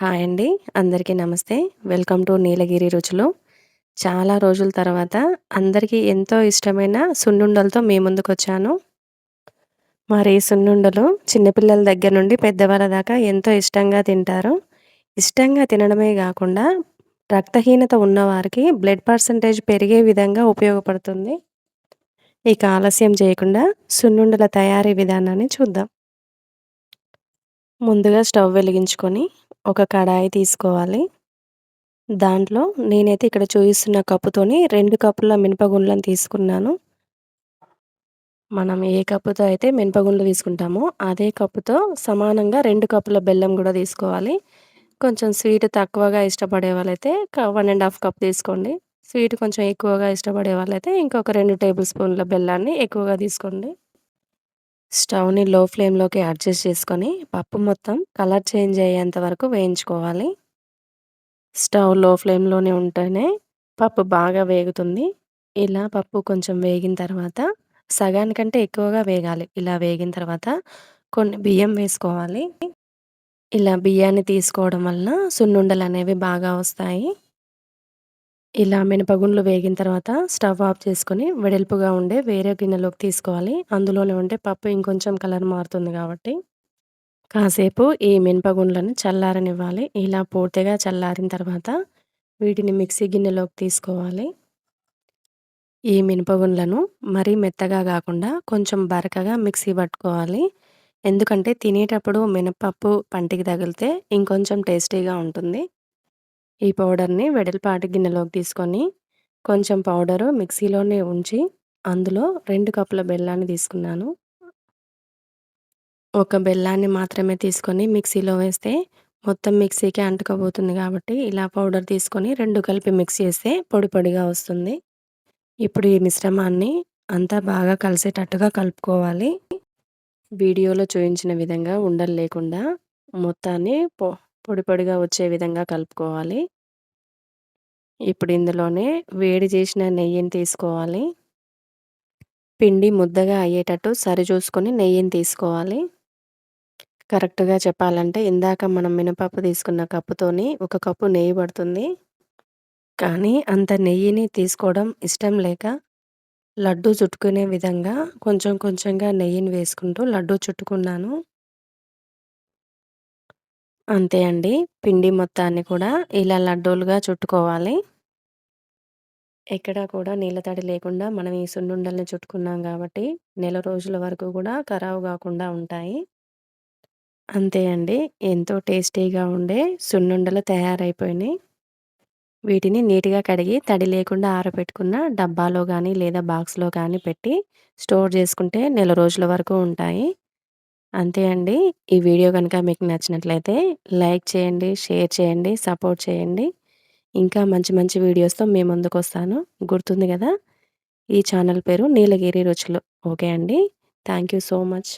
Hi అండి. అందరికీ నమస్తే. వెల్కమ్ టు నీలగిరి రుచులు. చాలా రోజుల తర్వాత అందరికీ ఎంతో ఇష్టమైన సున్నుండలతో మీ ముందుకొచ్చాను. మరి ఈ సున్నుండలు చిన్నపిల్లల దగ్గర నుండి పెద్దవాళ్ళ దాకా ఎంతో ఇష్టంగా తింటారు. ఇష్టంగా తినడమే గాకుండా రక్తహీనత ఉన్నవారికి బ్లడ్ పర్సెంటేజ్ పెరిగే విధంగా ఉపయోగపడుతుంది. ఇక ఆలస్యం చేయకుండా సున్నుండల తయారీ విధానాన్ని చూద్దాం. ముందుగా స్టవ్ వెలిగించుకొని ఒక కడాయి తీసుకోవాలి. దాంట్లో నేనైతే ఇక్కడ చూపిస్తున్న కప్పుతోని 2 కప్పుల మినపగుండ్లను తీసుకున్నాను. మనం ఏ కప్పుతో అయితే మినపగుండ్లు తీసుకుంటామో, అదే కప్పుతో సమానంగా 2 కప్పుల బెల్లం గూడా తీసుకోవాలి. కొంచెం స్వీట్ తక్కువగా ఇష్టపడే వాళ్ళైతే 1 ½ కప్ తీసుకోండి. స్వీట్ కొంచెం ఎక్కువగా ఇష్టపడే వాళ్ళైతే ఇంకొక 2 టేబుల్ స్పూన్ల బెల్లాన్ని ఎక్కువగా తీసుకోండి. స్టవ్‌ని లో ఫ్లేమ్‌లోకి అడ్జస్ట్ చేసుకొని, పప్పు మొత్తం కలర్ చేంజ్ అయ్యేంత వరకు వేయించుకోవాలి. స్టవ్ లో ఫ్లేమ్‌లోనే ఉంటేనే పప్పు బాగా వేగుతుంది. ఇలా పప్పు కొంచెం వేగిన తర్వాత సగానికంటే ఎక్కువగా వేగాలి. ఇలా వేగిన తర్వాత కొన్ని బియ్యం వేసుకోవాలి. ఇలా బియ్యాన్ని తీసుకోవడం వలన సున్నుండలనేవి బాగా వస్తాయి. ఇలా మినపగుండ్లు వేగిన తర్వాత స్టవ్ ఆఫ్ చేసుకొని వెడల్పుగా ఉండే వేరే గిన్నెలోకి తీసుకోవాలి. అందులోనే ఉంటే పప్పు ఇంకొంచెం కలర్ మారుతుంది కాబట్టి. కాసేపు ఈ మినపగుండ్లను చల్లారనివ్వాలి. ఇలా పూర్తిగా చల్లారిన తర్వాత వీటిని మిక్సీ గిన్నెలోకి తీసుకోవాలి. ఈ మినపగుండ్లను మరీ మెత్తగా గాకుండా కొంచెం బరకగా మిక్సీ పట్టుకోవాలి. ఎందుకంటే తినేటప్పుడు మినపప్పు పంటికి తగిలితే ఇంకొంచెం టేస్టీగా ఉంటుంది. ఈ పౌడర్‌ని వెడల్పాటి గిన్నెలోకి తీసుకొని కొంచెం పౌడరు మిక్సీలోనే ఉంచి అందులో 2 కప్పుల బెల్లాన్ని తీసుకున్నాను. ఒక బెల్లాన్ని మాత్రమే తీసుకొని మిక్సీలో వేస్తే మొత్తం మిక్సీకి అంటుకపోతుంది కాబట్టి ఇలా పౌడర్ తీసుకొని 2 కలిపి మిక్స్ చేస్తే పొడి పొడిగా వస్తుంది. ఇప్పుడు ఈ మిశ్రమాన్ని అంతా బాగా కలిసేటట్టుగా కలుపుకోవాలి. వీడియోలో చూయించిన విధంగా ఉండలు లేకుండా మొత్తాన్ని పొడి పొడిగా వచ్చే విధంగా కలుపుకోవాలి. ఇప్పుడు ఇందులోనే వేడి చేసిన నెయ్యిని తీసుకోవాలి. పిండి ముద్దగా అయ్యేటట్టు సరిచూసుకొని నెయ్యిని తీసుకోవాలి. కరెక్ట్‌గా చెప్పాలంటే ఇందాక మనం మినపప్పు తీసుకున్న కప్పుతోని ఒక కప్పు నెయ్యి పడుతుంది. కానీ అంత నెయ్యిని తీసుకోవడం ఇష్టం లేక లడ్డూ చుట్టుకునే విధంగా కొంచెం కొంచెంగా నెయ్యిని వేసుకుంటూ లడ్డూ చుట్టుకున్నాను. అంతే అండి. పిండి మొత్తాన్ని కూడా ఇలా లడ్డూలుగా చుట్టుకోవాలి. ఎక్కడా కూడా నీళ్ళ తడి లేకుండా మనం ఈ సున్నుండల్ని చుట్టుకున్నాం కాబట్టి నెల రోజుల వరకు కూడా ఖరాబు కాకుండా ఉంటాయి. అంతే అండి. ఎంతో టేస్టీగా ఉండే సున్నుండలు తయారైపోయినాయి. వీటిని నీట్‌గా కడిగి తడి లేకుండా ఆరబెట్టుకున్న డబ్బాలో గానీ, లేదా బాక్స్‌లో కానీ పెట్టి స్టోర్ చేసుకుంటే నెల రోజుల వరకు ఉంటాయి. అంతే అండి. ఈ వీడియో గనుక మీకు నచ్చినట్లయితే లైక్ చేయండి, షేర్ చేయండి, సపోర్ట్ చేయండి. ఇంకా మంచి మంచి వీడియోస్‌తో మీ ముందుకొస్తాను. గుర్తుంది గదా! ఈ ఛానల్ పేరు నీలగిరి రుచులు. ఓకే అండి. Thank you so much.